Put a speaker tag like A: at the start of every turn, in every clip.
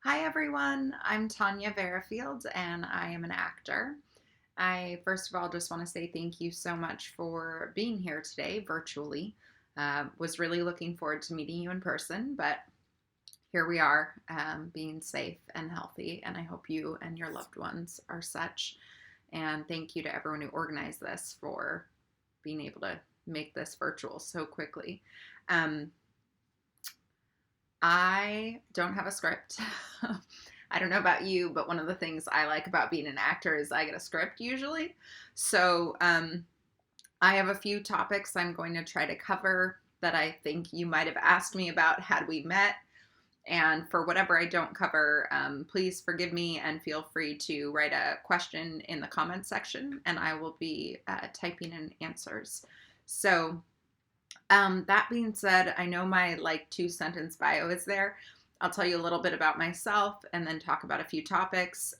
A: Hi everyone, I'm Tania Verafield and I am an actor. I first of all just want to say thank you so much for being here today virtually. Was really looking forward to meeting you in person, but here we are, being safe and healthy, and I hope you and your loved ones are such. And thank you to everyone who organized this for being able to make this virtual so quickly. Um, I don't have a script. I don't know about you, but one of the things I like about being an actor is I get a script usually. So I have a few topics I'm going to try to cover that I think you might have asked me about had we met. And for whatever I don't cover, please forgive me and feel free to write a question in the comments section, and I will be typing in answers. So that being said, I know my like 2 sentence bio is there. I'll tell you a little bit about myself and then talk about a few topics.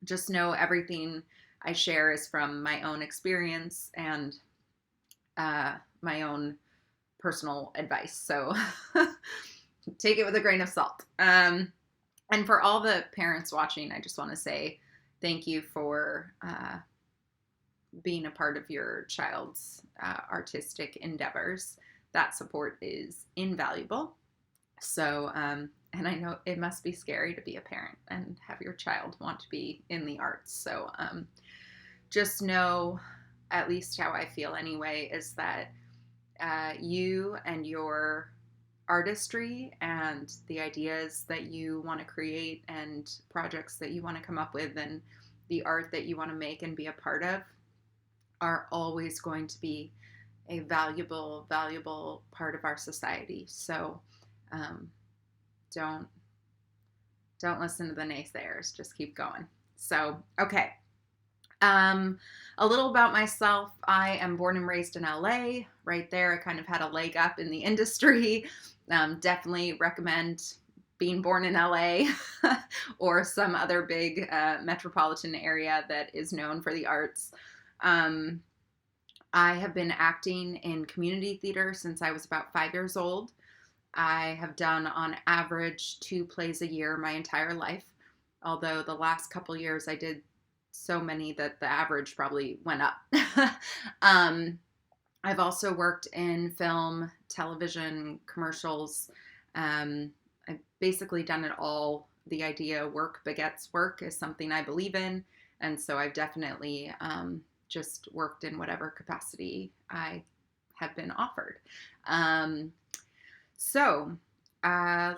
A: Just know everything I share is from my own experience and my own personal advice. So take it with a grain of salt. And for all the parents watching, I just want to say thank you for being a part of your child's artistic endeavors. That support is invaluable. And I know it must be scary to be a parent and have your child want to be in the arts. So just know, at least how I feel anyway, is that you and your artistry and the ideas that you want to create and projects that you want to come up with and the art that you want to make and be a part of are always going to be a valuable part of our society. So um, don't listen to the naysayers. Just keep going. So okay. A little about myself. I am born and raised in LA. Right there, I kind of had a leg up in the industry. Definitely recommend being born in LA or some other big metropolitan area that is known for the arts. I have been acting in community theater since I was about 5 years old. I have done on average 2 plays a year my entire life, although the last couple years I did so many that the average probably went up. I've also worked in film, television, commercials. I've basically done it all. The idea work begets work is something I believe in. And so I've definitely just worked in whatever capacity I have been offered.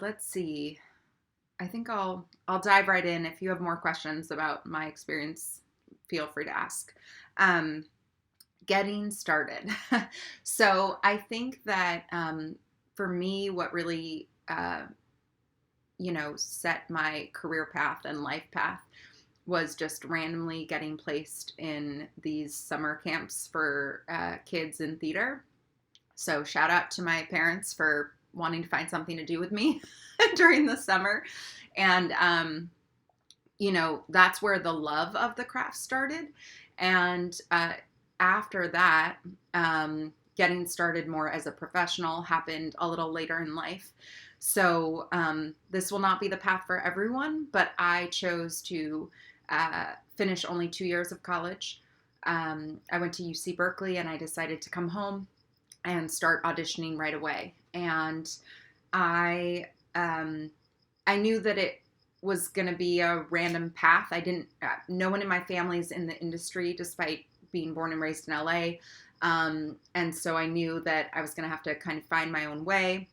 A: Let's see. I think I'll dive right in. If you have more questions about my experience, feel free to ask. Getting started. So I think that for me, what really set my career path and life path was just randomly getting placed in these summer camps for kids in theater. So shout out to my parents for wanting to find something to do with me during the summer. And, that's where the love of the craft started. And after that, getting started more as a professional happened a little later in life. So this will not be the path for everyone, but I chose to finish only 2 years of college. I went to UC Berkeley and I decided to come home and start auditioning right away. And I knew that it was going to be a random path. I didn't, no one in my family is in the industry despite being born and raised in LA. And so I knew that I was going to have to kind of find my own way.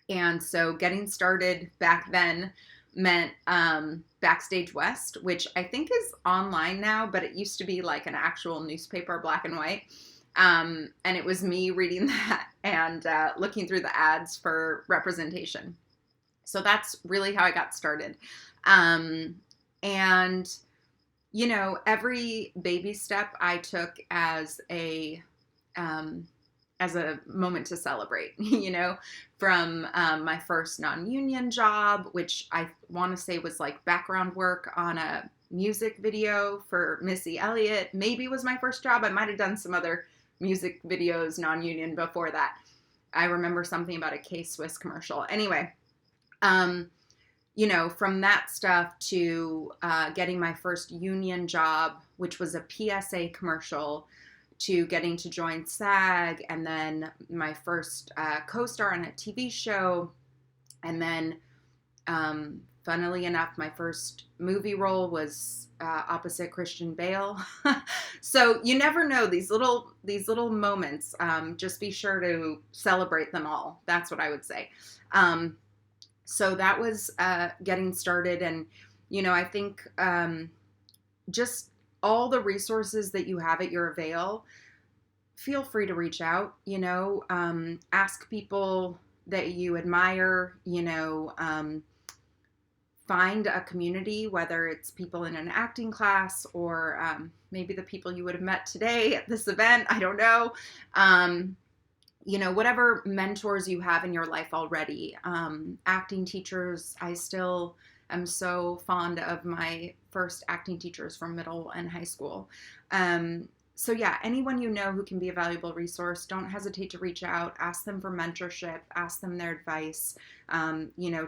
A: And so getting started back then meant Backstage West, which I think is online now, but it used to be like an actual newspaper, black and white. And it was me reading that and looking through the ads for representation. So that's really how I got started. And, every baby step I took as a moment to celebrate, from my first non-union job, which I want to say was like background work on a music video for Missy Elliott. Maybe was my first job. I might have done some other music videos non-union before that. I remember something about a K-Swiss commercial. Anyway, from that stuff to getting my first union job, which was a PSA commercial, to getting to join SAG, and then my first co-star on a TV show, and then funnily enough, my first movie role was opposite Christian Bale. So you never know, these little moments. Just be sure to celebrate them all. That's what I would say. So that was getting started, and I think just all the resources that you have at your avail. Feel free to reach out. Ask people that you admire. Find a community, whether it's people in an acting class or maybe the people you would have met today at this event. I don't know. Whatever mentors you have in your life already. Acting teachers, I still am so fond of my first acting teachers from middle and high school. So yeah, anyone who can be a valuable resource, don't hesitate to reach out, ask them for mentorship, ask them their advice,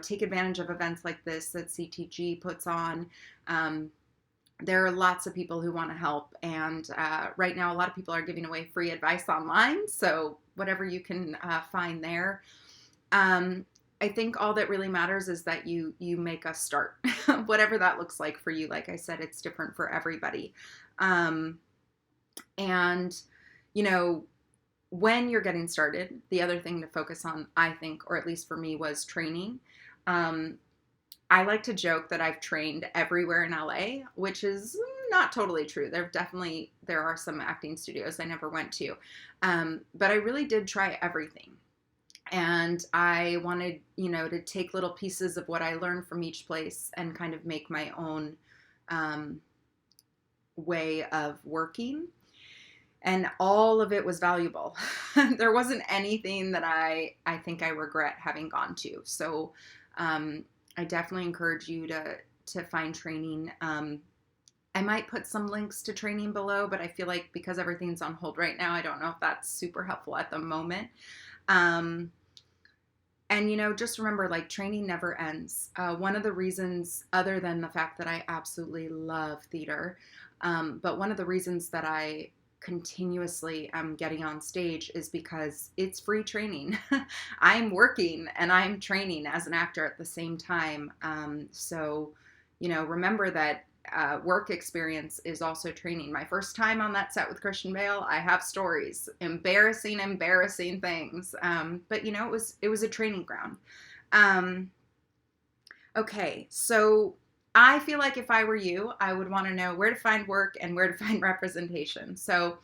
A: take advantage of events like this that CTG puts on. There are lots of people who want to help, and right now a lot of people are giving away free advice online, so whatever you can find there. I think all that really matters is that you make a start, whatever that looks like for you. Like I said, it's different for everybody. And, when you're getting started, the other thing to focus on, I think, or at least for me, was training. I like to joke that I've trained everywhere in LA, which is not totally true. There are some acting studios I never went to. But I really did try everything. And I wanted, to take little pieces of what I learned from each place and kind of make my own way of working. And all of it was valuable. There wasn't anything that I think I regret having gone to. So I definitely encourage you to find training. I might put some links to training below, but I feel like because everything's on hold right now, I don't know if that's super helpful at the moment. And, just remember, like, training never ends. One of the reasons, other than the fact that I absolutely love theater, but one of the reasons that I continuously am getting on stage is because it's free training. I'm working and I'm training as an actor at the same time. So, remember that work experience is also training. My first time on that set with Christian Bale, I have stories, embarrassing things. But it was a training ground. Okay, so I feel like if I were you, I would want to know where to find work and where to find representation. So,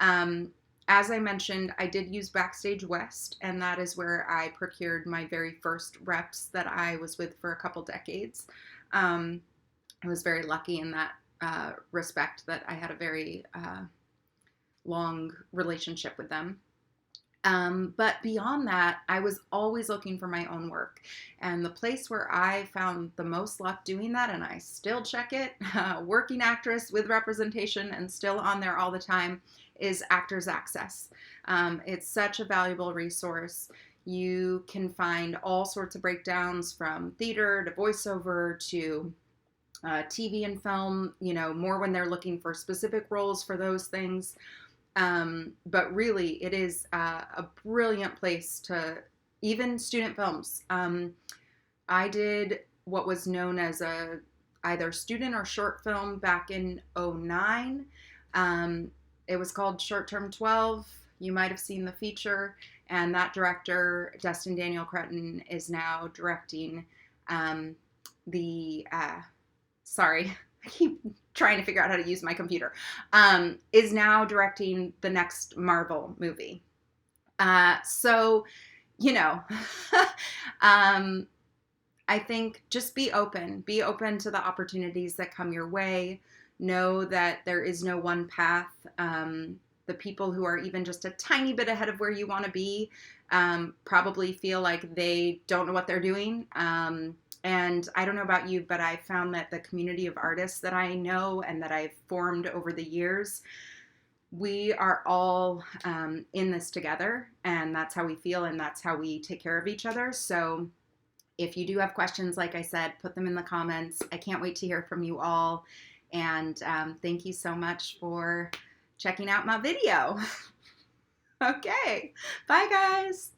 A: as I mentioned, I did use Backstage West, and that is where I procured my very first reps that I was with for a couple decades. I was very lucky in that respect, that I had a very long relationship with them. But beyond that, I was always looking for my own work. And the place where I found the most luck doing that, and I still check it, working actress with representation and still on there all the time, is Actors Access. It's such a valuable resource. You can find all sorts of breakdowns, from theater to voiceover to TV and film, more when they're looking for specific roles for those things. But really, it is a brilliant place to, even student films. I did what was known as either student or short film back in 2009. It was called Short Term 12. You might have seen the feature. And that director, Destin Daniel Cretton, is now directing sorry, I keep trying to figure out how to use my computer, is now directing the next Marvel movie. So, I think just be open to the opportunities that come your way. Know that there is no one path. The people who are even just a tiny bit ahead of where you want to be probably feel like they don't know what they're doing. And I don't know about you, but I found that the community of artists that I know and that I've formed over the years, we are all in this together, and that's how we feel, and that's how we take care of each other. So If you do have questions, like I said, put them in the comments. I can't wait to hear from you all. And thank you so much for checking out my video. Okay, bye guys.